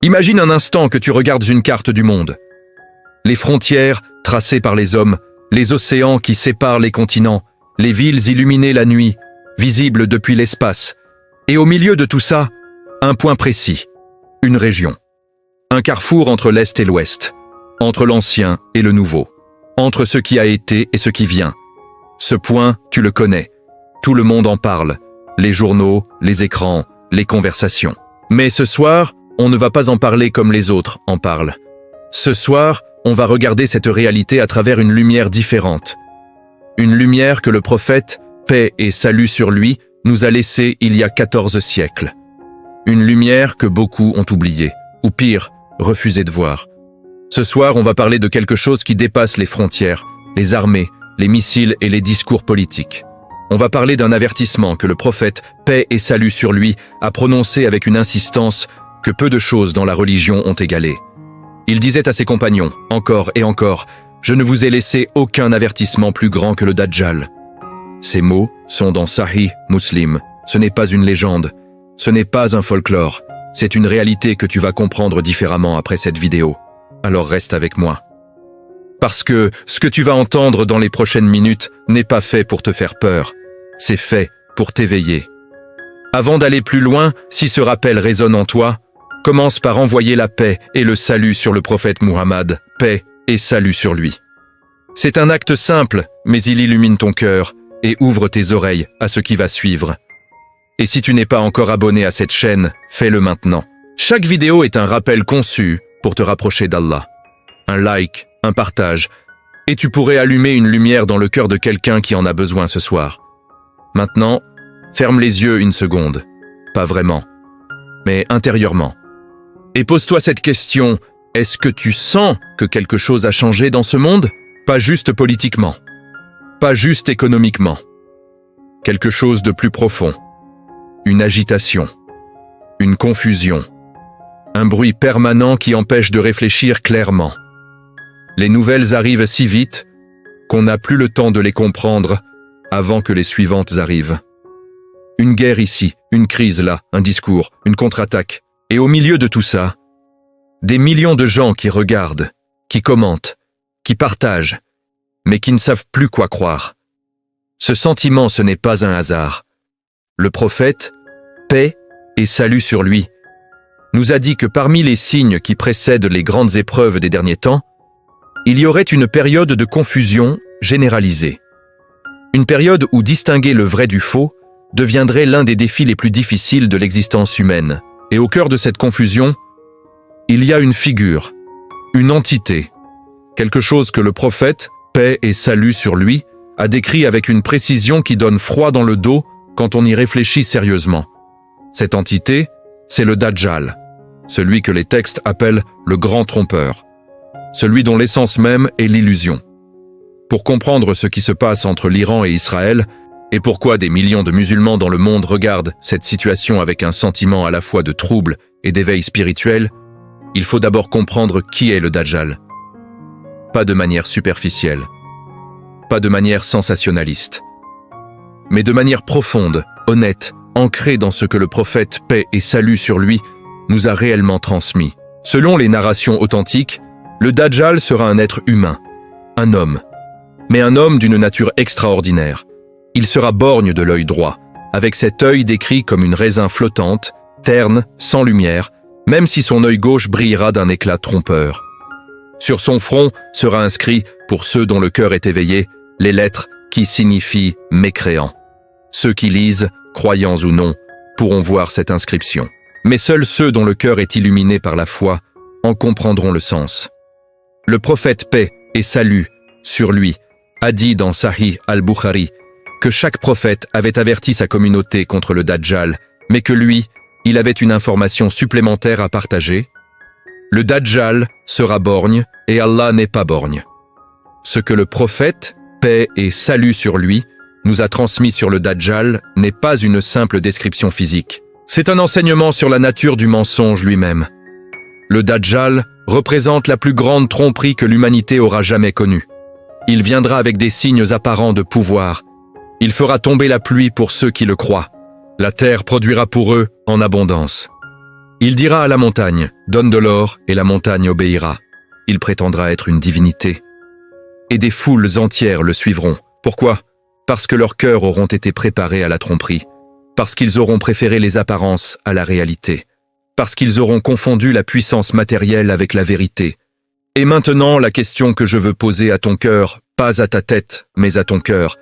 Imagine un instant que tu regardes une carte du monde. Les frontières tracées par les hommes, les océans qui séparent les continents, les villes illuminées la nuit, visibles depuis l'espace. Et au milieu de tout ça, un point précis, une région. Un carrefour entre l'Est et l'Ouest, entre l'ancien et le nouveau, entre ce qui a été et ce qui vient. Ce point, tu le connais. Tout le monde en parle. Les journaux, les écrans, les conversations. Mais ce soir, on ne va pas en parler comme les autres en parlent. Ce soir, on va regarder cette réalité à travers une lumière différente. Une lumière que le prophète, paix et salut sur lui, nous a laissée il y a 14 siècles. Une lumière que beaucoup ont oubliée, ou pire, refusé de voir. Ce soir, on va parler de quelque chose qui dépasse les frontières, les armées, les missiles et les discours politiques. On va parler d'un avertissement que le prophète, paix et salut sur lui, a prononcé avec une insistance que peu de choses dans la religion ont égalée. Il disait à ses compagnons, encore et encore, « Je ne vous ai laissé aucun avertissement plus grand que le Dajjal. » Ces mots sont dans Sahih Muslim. Ce n'est pas une légende, ce n'est pas un folklore, c'est une réalité que tu vas comprendre différemment après cette vidéo. Alors reste avec moi. Parce que ce que tu vas entendre dans les prochaines minutes n'est pas fait pour te faire peur, c'est fait pour t'éveiller. Avant d'aller plus loin, si ce rappel résonne en toi, commence par envoyer la paix et le salut sur le prophète Muhammad, paix et salut sur lui. C'est un acte simple, mais il illumine ton cœur et ouvre tes oreilles à ce qui va suivre. Et si tu n'es pas encore abonné à cette chaîne, fais-le maintenant. Chaque vidéo est un rappel conçu pour te rapprocher d'Allah. Un like, un partage, et tu pourrais allumer une lumière dans le cœur de quelqu'un qui en a besoin ce soir. Maintenant, ferme les yeux une seconde. Pas vraiment, mais intérieurement. Et pose-toi cette question, est-ce que tu sens que quelque chose a changé dans ce monde? Pas juste politiquement, pas juste économiquement. Quelque chose de plus profond. Une agitation, une confusion, un bruit permanent qui empêche de réfléchir clairement. Les nouvelles arrivent si vite qu'on n'a plus le temps de les comprendre avant que les suivantes arrivent. Une guerre ici, une crise là, un discours, une contre-attaque. Et au milieu de tout ça, des millions de gens qui regardent, qui commentent, qui partagent, mais qui ne savent plus quoi croire. Ce sentiment, ce n'est pas un hasard. Le prophète, paix et salut sur lui, nous a dit que parmi les signes qui précèdent les grandes épreuves des derniers temps, il y aurait une période de confusion généralisée. Une période où distinguer le vrai du faux deviendrait l'un des défis les plus difficiles de l'existence humaine. Et au cœur de cette confusion, il y a une figure, une entité, quelque chose que le prophète, paix et salut sur lui, a décrit avec une précision qui donne froid dans le dos quand on y réfléchit sérieusement. Cette entité, c'est le Dajjal, celui que les textes appellent le grand trompeur, celui dont l'essence même est l'illusion. Pour comprendre ce qui se passe entre l'Iran et Israël, et pourquoi des millions de musulmans dans le monde regardent cette situation avec un sentiment à la fois de trouble et d'éveil spirituel, il faut d'abord comprendre qui est le Dajjal. Pas de manière superficielle, pas de manière sensationnaliste, mais de manière profonde, honnête, ancrée dans ce que le prophète, paix et salut sur lui, nous a réellement transmis. Selon les narrations authentiques, le Dajjal sera un être humain, un homme, mais un homme d'une nature extraordinaire. Il sera borgne de l'œil droit, avec cet œil décrit comme une raisin flottante, terne, sans lumière, même si son œil gauche brillera d'un éclat trompeur. Sur son front sera inscrit, pour ceux dont le cœur est éveillé, les lettres qui signifient « mécréants ». Ceux qui lisent, croyants ou non, pourront voir cette inscription. Mais seuls ceux dont le cœur est illuminé par la foi en comprendront le sens. Le prophète paix et salut sur lui a dit dans Sahih al-Bukhari que chaque prophète avait averti sa communauté contre le Dajjal, mais que lui, il avait une information supplémentaire à partager. Le Dajjal sera borgne et Allah n'est pas borgne. Ce que le prophète, paix et salut sur lui, nous a transmis sur le Dajjal n'est pas une simple description physique. C'est un enseignement sur la nature du mensonge lui-même. Le Dajjal représente la plus grande tromperie que l'humanité aura jamais connue. Il viendra avec des signes apparents de pouvoir. Il fera tomber la pluie pour ceux qui le croient. La terre produira pour eux en abondance. Il dira à la montagne, donne de l'or, et la montagne obéira. Il prétendra être une divinité. Et des foules entières le suivront. Pourquoi? Parce que leurs cœurs auront été préparés à la tromperie. Parce qu'ils auront préféré les apparences à la réalité. Parce qu'ils auront confondu la puissance matérielle avec la vérité. Et maintenant, la question que je veux poser à ton cœur, pas à ta tête, mais à ton cœur.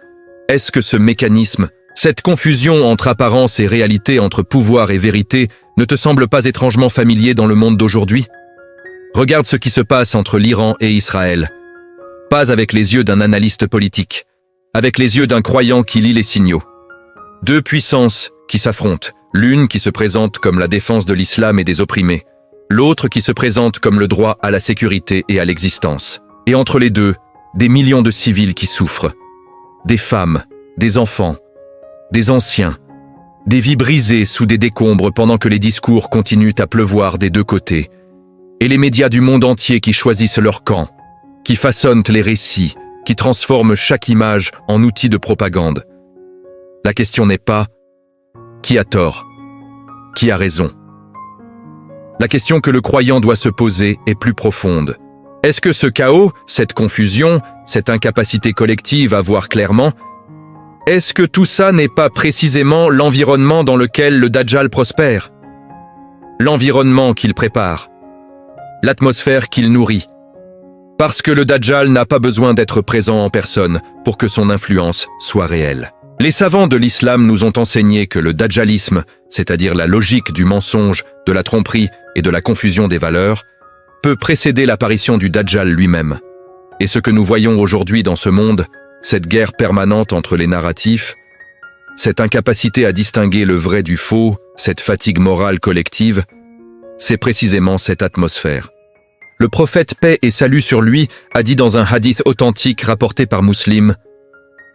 Est-ce que ce mécanisme, cette confusion entre apparence et réalité, entre pouvoir et vérité, ne te semble pas étrangement familier dans le monde d'aujourd'hui? Regarde ce qui se passe entre l'Iran et Israël. Pas avec les yeux d'un analyste politique, avec les yeux d'un croyant qui lit les signaux. Deux puissances qui s'affrontent, l'une qui se présente comme la défense de l'islam et des opprimés, l'autre qui se présente comme le droit à la sécurité et à l'existence. Et entre les deux, des millions de civils qui souffrent. Des femmes, des enfants, des anciens, des vies brisées sous des décombres pendant que les discours continuent à pleuvoir des deux côtés, et les médias du monde entier qui choisissent leur camp, qui façonnent les récits, qui transforment chaque image en outil de propagande. La question n'est pas « qui a tort ? Qui a raison ?» La question que le croyant doit se poser est plus profonde. Est-ce que ce chaos, cette confusion, cette incapacité collective à voir clairement, est-ce que tout ça n'est pas précisément l'environnement dans lequel le Dajjal prospère? L'environnement qu'il prépare, l'atmosphère qu'il nourrit. Parce que le Dajjal n'a pas besoin d'être présent en personne pour que son influence soit réelle. Les savants de l'islam nous ont enseigné que le dajjalisme, c'est-à-dire la logique du mensonge, de la tromperie et de la confusion des valeurs, peut précéder l'apparition du Dajjal lui-même. Et ce que nous voyons aujourd'hui dans ce monde, cette guerre permanente entre les narratifs, cette incapacité à distinguer le vrai du faux, cette fatigue morale collective, c'est précisément cette atmosphère. Le prophète paix et salut sur lui a dit dans un hadith authentique rapporté par Muslim: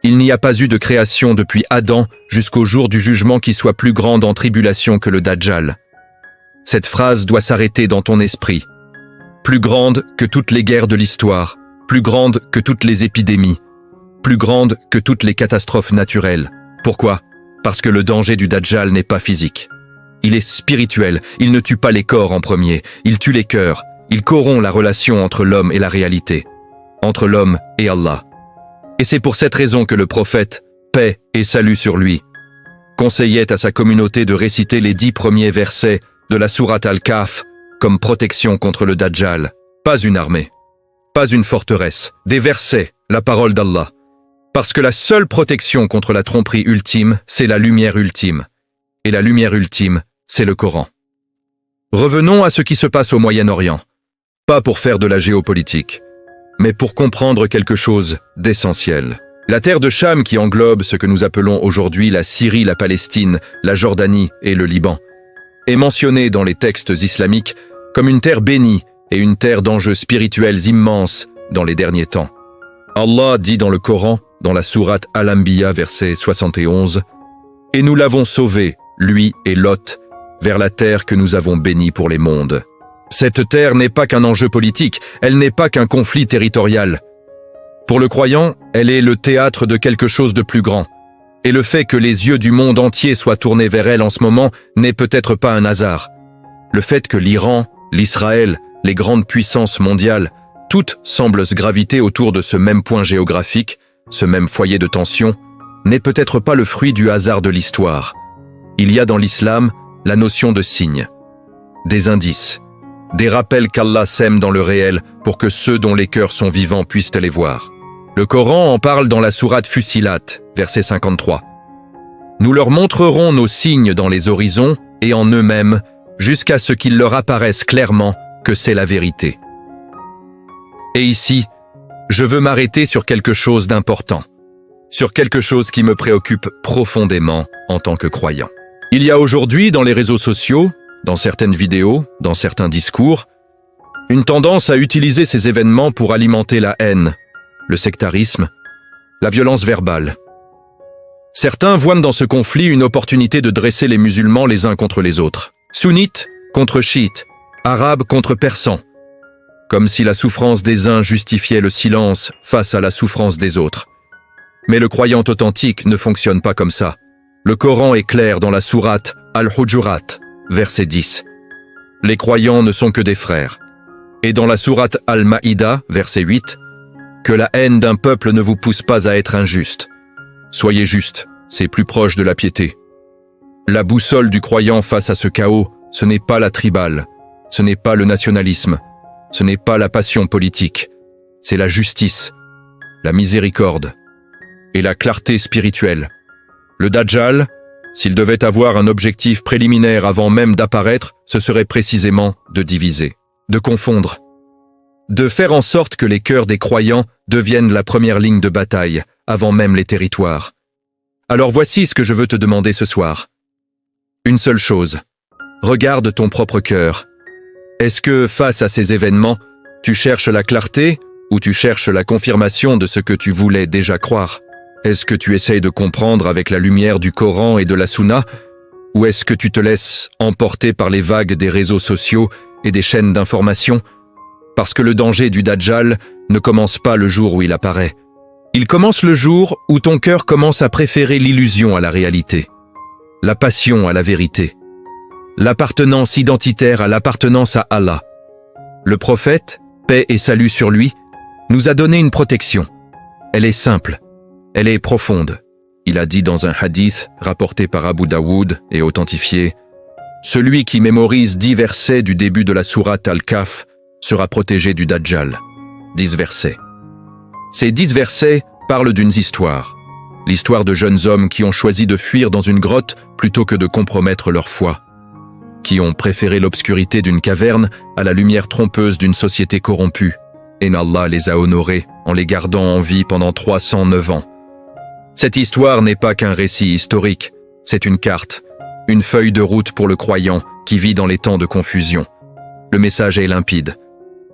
il n'y a pas eu de création depuis Adam jusqu'au jour du jugement qui soit plus grande en tribulation que le Dajjal. Cette phrase doit s'arrêter dans ton esprit. Plus grande que toutes les guerres de l'histoire, plus grande que toutes les épidémies, plus grande que toutes les catastrophes naturelles. Pourquoi? Parce que le danger du Dajjal n'est pas physique. Il est spirituel, il ne tue pas les corps en premier, il tue les cœurs, il corrompt la relation entre l'homme et la réalité, entre l'homme et Allah. Et c'est pour cette raison que le prophète, paix et salut sur lui, conseillait à sa communauté de réciter les 10 premiers versets de la sourate Al-Kahf comme protection contre le Dajjal. Pas une armée, pas une forteresse, des versets, la parole d'Allah. Parce que la seule protection contre la tromperie ultime, c'est la lumière ultime. Et la lumière ultime, c'est le Coran. Revenons à ce qui se passe au Moyen-Orient. Pas pour faire de la géopolitique, mais pour comprendre quelque chose d'essentiel. La terre de Cham qui englobe ce que nous appelons aujourd'hui la Syrie, la Palestine, la Jordanie et le Liban, est mentionnée dans les textes islamiques comme une terre bénie et une terre d'enjeux spirituels immenses dans les derniers temps. Allah dit dans le Coran, dans la sourate Al-Anbiya, verset 71, « Et nous l'avons sauvé, lui et Lot, vers la terre que nous avons bénie pour les mondes. » Cette terre n'est pas qu'un enjeu politique, elle n'est pas qu'un conflit territorial. Pour le croyant, elle est le théâtre de quelque chose de plus grand. Et le fait que les yeux du monde entier soient tournés vers elle en ce moment n'est peut-être pas un hasard. Le fait que l'Iran, l'Israël, les grandes puissances mondiales, toutes semblent se graviter autour de ce même point géographique, ce même foyer de tension, n'est peut-être pas le fruit du hasard de l'histoire. Il y a dans l'islam la notion de signes, des indices, des rappels qu'Allah sème dans le réel pour que ceux dont les cœurs sont vivants puissent les voir. Le Coran en parle dans la sourate Fussilat, verset 53. Nous leur montrerons nos signes dans les horizons et en eux-mêmes, jusqu'à ce qu'il leur apparaisse clairement que c'est la vérité. Et ici, je veux m'arrêter sur quelque chose d'important, sur quelque chose qui me préoccupe profondément en tant que croyant. Il y a aujourd'hui dans les réseaux sociaux, dans certaines vidéos, dans certains discours, une tendance à utiliser ces événements pour alimenter la haine, le sectarisme, la violence verbale. Certains voient dans ce conflit une opportunité de dresser les musulmans les uns contre les autres. Sunnites contre chiites, arabes contre persans. Comme si la souffrance des uns justifiait le silence face à la souffrance des autres. Mais le croyant authentique ne fonctionne pas comme ça. Le Coran est clair dans la sourate Al-Hujurat, verset 10. les croyants ne sont que des frères. Et dans la sourate Al-Maïda, verset 8, que la haine d'un peuple ne vous pousse pas à être injuste. Soyez juste, c'est plus proche de la piété. La boussole du croyant face à ce chaos, ce n'est pas la tribale, ce n'est pas le nationalisme, ce n'est pas la passion politique, c'est la justice, la miséricorde et la clarté spirituelle. Le Dajjal, s'il devait avoir un objectif préliminaire avant même d'apparaître, ce serait précisément de diviser, de confondre, de faire en sorte que les cœurs des croyants deviennent la première ligne de bataille, avant même les territoires. Alors voici ce que je veux te demander ce soir. Une seule chose, regarde ton propre cœur. Est-ce que, face à ces événements, tu cherches la clarté ou tu cherches la confirmation de ce que tu voulais déjà croire? Est-ce que tu essayes de comprendre avec la lumière du Coran et de la Sunna, ou est-ce que tu te laisses emporter par les vagues des réseaux sociaux et des chaînes d'information? Parce que le danger du Dajjal ne commence pas le jour où il apparaît. Il commence le jour où ton cœur commence à préférer l'illusion à la réalité, la passion à la vérité, l'appartenance identitaire à l'appartenance à Allah. Le prophète, paix et salut sur lui, nous a donné une protection. Elle est simple, elle est profonde. Il a dit dans un hadith rapporté par Abu Daoud et authentifié, « Celui qui mémorise 10 versets du début de la sourate Al-Kahf sera protégé du Dajjal. » 10 versets. Ces 10 versets parlent d'une histoire. L'histoire de jeunes hommes qui ont choisi de fuir dans une grotte plutôt que de compromettre leur foi. Qui ont préféré l'obscurité d'une caverne à la lumière trompeuse d'une société corrompue. Et Allah les a honorés en les gardant en vie pendant 309 ans. Cette histoire n'est pas qu'un récit historique, c'est une carte, une feuille de route pour le croyant qui vit dans les temps de confusion. Le message est limpide.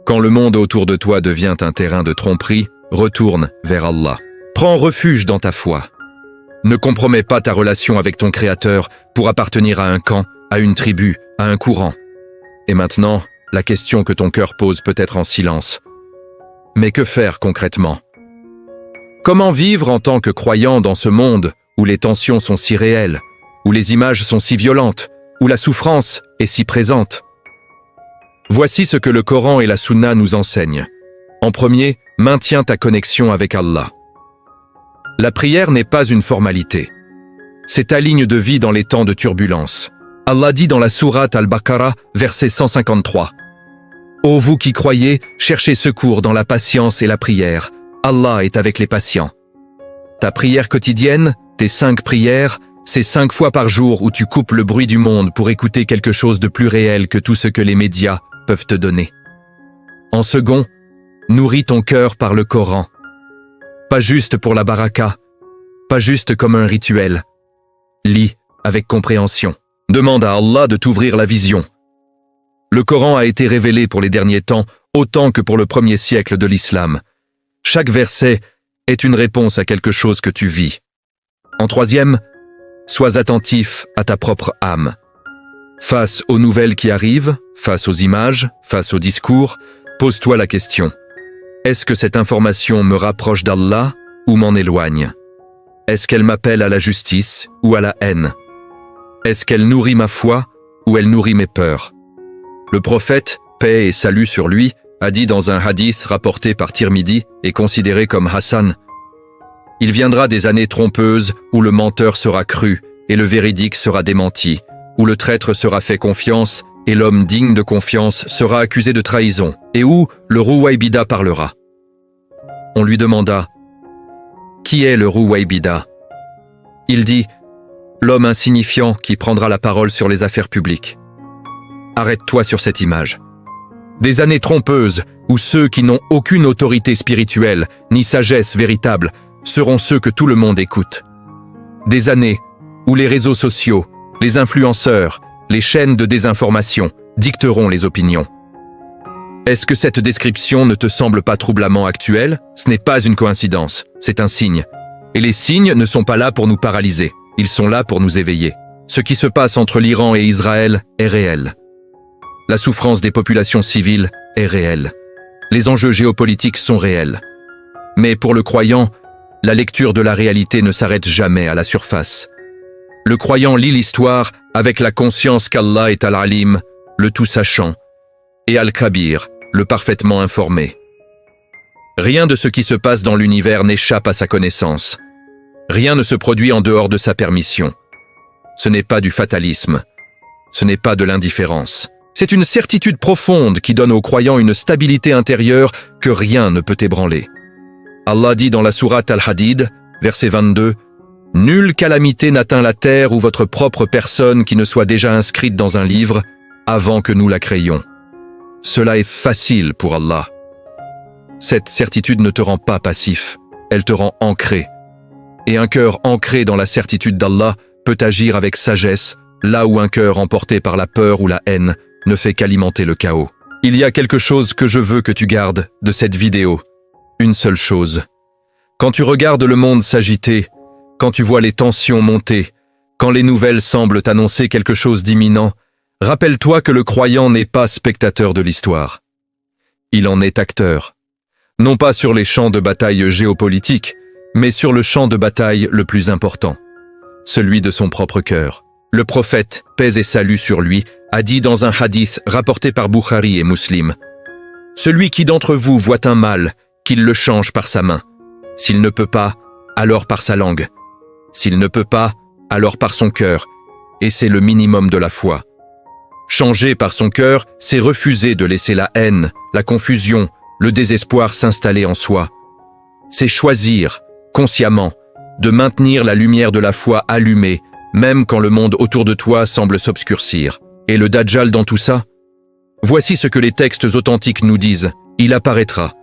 Quand le monde autour de toi devient un terrain de tromperie, retourne vers Allah. Prends refuge dans ta foi. Ne compromets pas ta relation avec ton Créateur pour appartenir à un camp, à une tribu, à un courant. Et maintenant, la question que ton cœur pose peut être en silence. Mais que faire concrètement? Comment vivre en tant que croyant dans ce monde où les tensions sont si réelles, où les images sont si violentes, où la souffrance est si présente? Voici ce que le Coran et la Sunna nous enseignent. En premier, maintiens ta connexion avec Allah. La prière n'est pas une formalité. C'est ta ligne de vie dans les temps de turbulence. Allah dit dans la sourate Al-Baqarah, verset 153. « Ô vous qui croyez, cherchez secours dans la patience et la prière. Allah est avec les patients. » Ta prière quotidienne, tes 5 prières, c'est 5 fois par jour où tu coupes le bruit du monde pour écouter quelque chose de plus réel que tout ce que les médias peuvent te donner. En second, nourris ton cœur par le Coran. Pas juste pour la baraka, pas juste comme un rituel. Lis avec compréhension. Demande à Allah de t'ouvrir la vision. Le Coran a été révélé pour les derniers temps autant que pour le premier siècle de l'islam. Chaque verset est une réponse à quelque chose que tu vis. En troisième, sois attentif à ta propre âme. Face aux nouvelles qui arrivent, face aux images, face aux discours, pose-toi la question. Est-ce que cette information me rapproche d'Allah ou m'en éloigne? Est-ce qu'elle m'appelle à la justice ou à la haine? Est-ce qu'elle nourrit ma foi ou elle nourrit mes peurs? Le prophète, paix et salut sur lui, a dit dans un hadith rapporté par Tirmidhi et considéré comme Hassan, « Il viendra des années trompeuses où le menteur sera cru et le véridique sera démenti, où le traître sera fait confiance et l'homme digne de confiance sera accusé de trahison, et où le Rouwaybida parlera. » On lui demanda, « Qui est le Rouwaybida » Il dit, « L'homme insignifiant qui prendra la parole sur les affaires publiques. » Arrête-toi sur cette image. Des années trompeuses où ceux qui n'ont aucune autorité spirituelle ni sagesse véritable seront ceux que tout le monde écoute. Des années où les réseaux sociaux, les influenceurs, les chaînes de désinformation dicteront les opinions. Est-ce que cette description ne te semble pas troublamment actuelle? Ce n'est pas une coïncidence, c'est un signe. Et les signes ne sont pas là pour nous paralyser, ils sont là pour nous éveiller. Ce qui se passe entre l'Iran et Israël est réel. La souffrance des populations civiles est réelle. Les enjeux géopolitiques sont réels. Mais pour le croyant, la lecture de la réalité ne s'arrête jamais à la surface. Le croyant lit l'histoire avec la conscience qu'Allah est Al-Alim, le tout-sachant, et Al-Khabir, le parfaitement informé. Rien de ce qui se passe dans l'univers n'échappe à sa connaissance. Rien ne se produit en dehors de sa permission. Ce n'est pas du fatalisme. Ce n'est pas de l'indifférence. C'est une certitude profonde qui donne aux croyants une stabilité intérieure que rien ne peut ébranler. Allah dit dans la sourate Al-Hadid, verset 22, « Nulle calamité n'atteint la terre ou votre propre personne qui ne soit déjà inscrite dans un livre avant que nous la créions. » Cela est facile pour Allah. Cette certitude ne te rend pas passif, elle te rend ancré. Et un cœur ancré dans la certitude d'Allah peut agir avec sagesse, là où un cœur emporté par la peur ou la haine ne fait qu'alimenter le chaos. Il y a quelque chose que je veux que tu gardes de cette vidéo. Une seule chose. Quand tu regardes le monde s'agiter, quand tu vois les tensions monter, quand les nouvelles semblent annoncer quelque chose d'imminent, rappelle-toi que le croyant n'est pas spectateur de l'histoire. Il en est acteur. Non pas sur les champs de bataille géopolitiques, mais sur le champ de bataille le plus important, celui de son propre cœur. Le prophète, paix et salut sur lui, a dit dans un hadith rapporté par Bukhari et Muslim, « Celui qui d'entre vous voit un mal, qu'il le change par sa main. S'il ne peut pas, alors par sa langue. S'il ne peut pas, alors par son cœur. Et c'est le minimum de la foi. Changer par son cœur, c'est refuser de laisser la haine, la confusion, le désespoir s'installer en soi. C'est choisir, consciemment, de maintenir la lumière de la foi allumée, même quand le monde autour de toi semble s'obscurcir. Et le Dajjal dans tout ça? Voici ce que les textes authentiques nous disent. Il apparaîtra.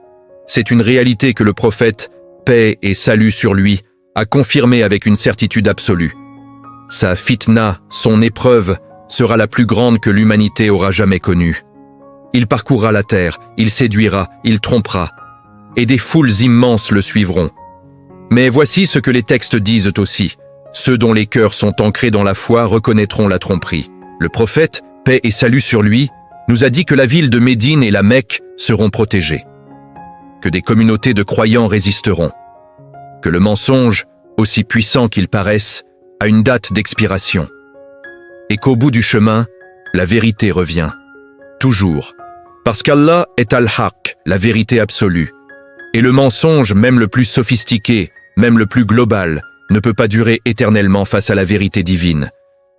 C'est une réalité que le prophète, paix et salut sur lui, a confirmé avec une certitude absolue. Sa fitna, son épreuve, sera la plus grande que l'humanité aura jamais connue. Il parcourra la terre, il séduira, il trompera, et des foules immenses le suivront. Mais voici ce que les textes disent aussi. Ceux dont les cœurs sont ancrés dans la foi reconnaîtront la tromperie. Le prophète, paix et salut sur lui, nous a dit que la ville de Médine et la Mecque seront protégées, que des communautés de croyants résisteront, que le mensonge, aussi puissant qu'il paraisse, a une date d'expiration, et qu'au bout du chemin, la vérité revient. Toujours. Parce qu'Allah est Al-Haq, la vérité absolue. Et le mensonge, même le plus sophistiqué, même le plus global, ne peut pas durer éternellement face à la vérité divine.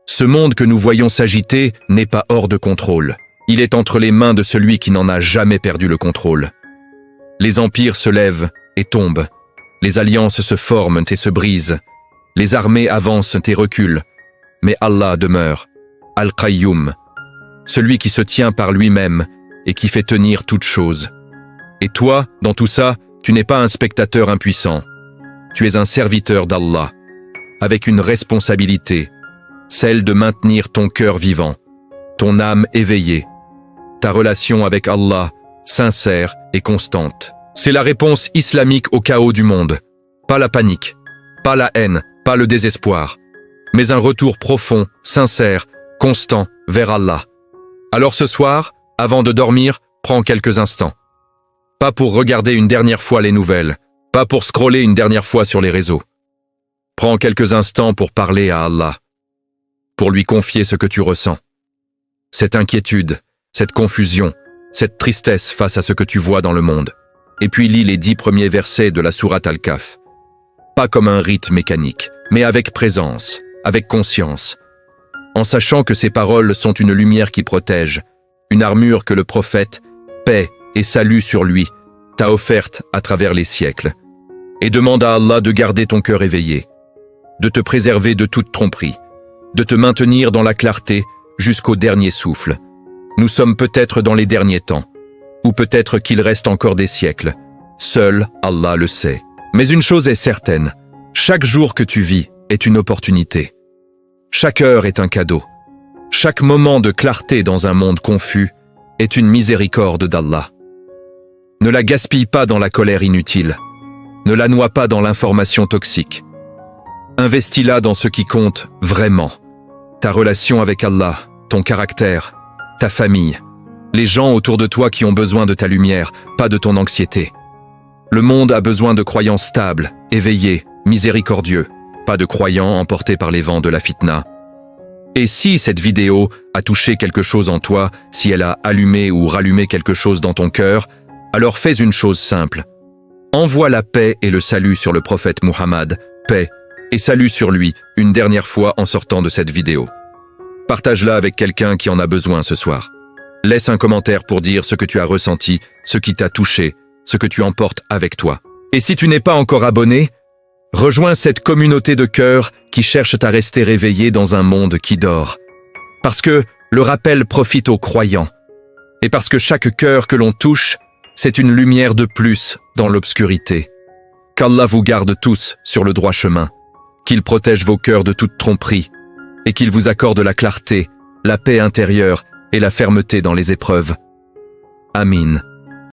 Ce monde que nous voyons s'agiter n'est pas hors de contrôle. Il est entre les mains de celui qui n'en a jamais perdu le contrôle. Les empires se lèvent et tombent. Les alliances se forment et se brisent. Les armées avancent et reculent. Mais Allah demeure, Al-Qayyum, celui qui se tient par lui-même et qui fait tenir toutes choses. Et toi, dans tout ça, tu n'es pas un spectateur impuissant. Tu es un serviteur d'Allah, avec une responsabilité, celle de maintenir ton cœur vivant, ton âme éveillée, ta relation avec Allah, sincère et constante. C'est la réponse islamique au chaos du monde. Pas la panique, pas la haine, pas le désespoir, mais un retour profond, sincère, constant vers Allah. Alors ce soir, avant de dormir, prends quelques instants. Pas pour regarder une dernière fois les nouvelles, pas pour scroller une dernière fois sur les réseaux. Prends quelques instants pour parler à Allah, pour lui confier ce que tu ressens. Cette inquiétude, cette confusion, cette tristesse face à ce que tu vois dans le monde. Et puis lis les 10 premiers versets de la sourate Al-Kahf. Pas comme un rite mécanique, mais avec présence, avec conscience, en sachant que ces paroles sont une lumière qui protège, une armure que le prophète, paix et salut sur lui, t'a offerte à travers les siècles. Et demande à Allah de garder ton cœur éveillé, de te préserver de toute tromperie, de te maintenir dans la clarté jusqu'au dernier souffle. Nous sommes peut-être dans les derniers temps, ou peut-être qu'il reste encore des siècles. Seul Allah le sait. Mais une chose est certaine, chaque jour que tu vis est une opportunité. Chaque heure est un cadeau. Chaque moment de clarté dans un monde confus est une miséricorde d'Allah. Ne la gaspille pas dans la colère inutile. Ne la noie pas dans l'information toxique. Investis-la dans ce qui compte vraiment. Ta relation avec Allah, ton caractère, ta famille, les gens autour de toi qui ont besoin de ta lumière, pas de ton anxiété. Le monde a besoin de croyants stables, éveillés, miséricordieux, pas de croyants emportés par les vents de la fitna. Et si cette vidéo a touché quelque chose en toi, si elle a allumé ou rallumé quelque chose dans ton cœur, alors fais une chose simple. Envoie la paix et le salut sur le prophète Muhammad, paix et salut sur lui une dernière fois en sortant de cette vidéo. Partage-la avec quelqu'un qui en a besoin ce soir. Laisse un commentaire pour dire ce que tu as ressenti, ce qui t'a touché, ce que tu emportes avec toi. Et si tu n'es pas encore abonné, rejoins cette communauté de cœurs qui cherche à rester réveillé dans un monde qui dort. Parce que le rappel profite aux croyants. Et parce que chaque cœur que l'on touche, c'est une lumière de plus dans l'obscurité. Qu'Allah vous garde tous sur le droit chemin, qu'il protège vos cœurs de toute tromperie, et qu'il vous accorde la clarté, la paix intérieure et la fermeté dans les épreuves. Amin.